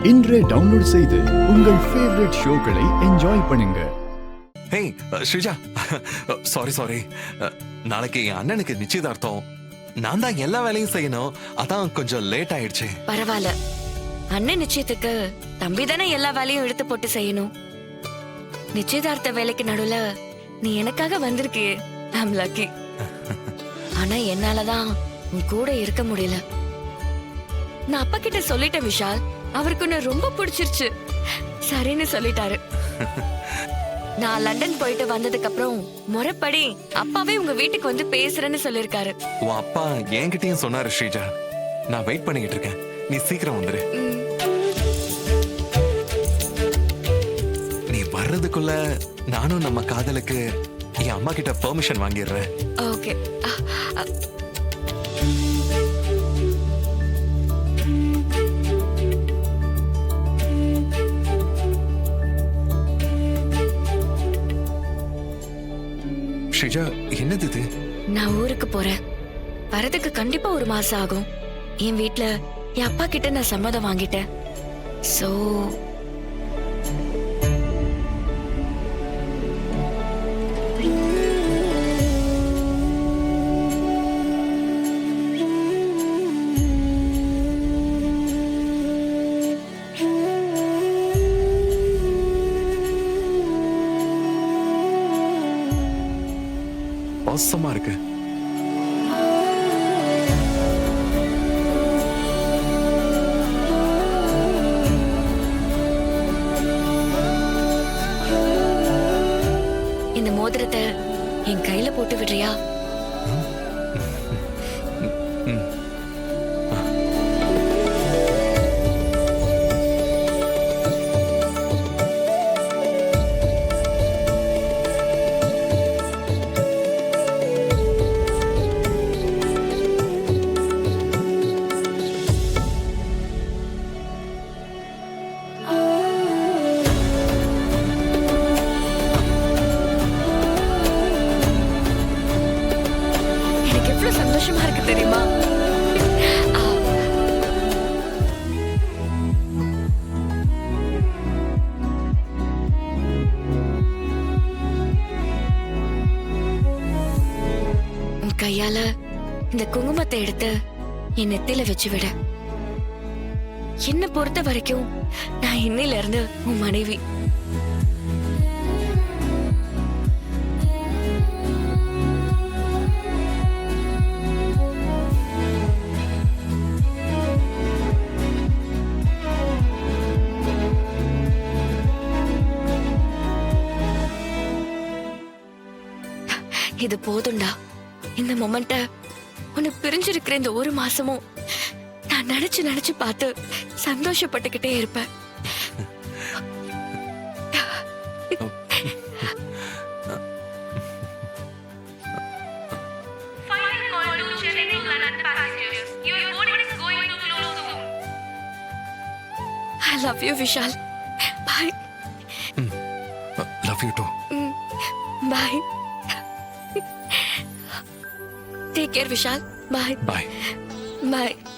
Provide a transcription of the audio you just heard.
இன்றே டவுன்லோட் செய்து உங்கள் ஃபேவரட் ஷோக்களை என்ஜாய் பண்ணுங்க. Hey Sreeja, sorry. நாளைக்கு என் அண்ணனுக்கு நிச்சயதார்த்தம். நான் தான் எல்லா வேலையும் செய்யணும், அதான் கொஞ்சம் லேட் ஆயிடுச்சு. பரவாயில்ல, அண்ணன் நிச்சயத்துக்கு தம்பி தானே எல்லா வேலையும் எடுத்து போட்டு செய்யணும். நிச்சயதார்த்த வேலைக்கு நடுவுல நீ எனக்காக வந்திருக்கியே, ஐம் லக்கி. ஆனா என்னாலதான் உன் கூட இருக்க முடியல. நான் அப்பா கிட்ட சொல்லிட்டேன் விஷால், அவருக்கு உன்னை ரொம்ப பிடிச்சிருச்சு, சரின்னு சொல்லிட்டாரு. நான் லண்டன் போயிட்டு வந்ததுக்கு அப்புறம் முறைப்படி அப்பாவே உங்க வீட்டுக்கு வந்து பேசுறேன்னு சொல்லிருக்காரு. உன் அப்பா என்கிட்டயும் சொன்னாரு ஸ்ரீஜா. நான் வெயிட் பண்ணிக்கிட்டு இருக்கேன், நீ சீக்கிரம் வந்துரு. நீ வர்றதுக்குள்ள நானும் நம்ம காதலுக்கு என் அம்மா கிட்ட பெர்மிஷன் வாங்கிடுறேன். ஓகே. ஸ்ரீஜா, என்னது இது? நான் ஊருக்கு போறேன். வரதுக்கு கண்டிப்பா ஒரு மாசம் ஆகும். என் வீட்ல என் அப்பா கிட்ட நான் சம்மதம் வாங்கிட்டேன். சோ அவசரமா இருக்கு. இந்த மோதிரத்தை என் கையில போட்டு விடுறியா? சந்தோஷமா இருக்கு தெரியுமா? உன் கையால இந்த குங்குமத்தை எடுத்து என் நெத்தில வச்சு விட. என்ன பொறுத்த வரைக்கும் நான் இன்னையில இருந்து உன் மனைவி. இது போதும்டா. இந்த மொமெண்ட உன்னை பிரிஞ்சிருக்கிற இந்த ஒரு மாசமும் நான் நினைச்சு பார்த்து சந்தோஷப்பட்டுக்கிட்டே இருப்பேன். I love you, Vishal. Bye. Love you too. Bye. Take care, Vishal. Bye. Bye. Bye.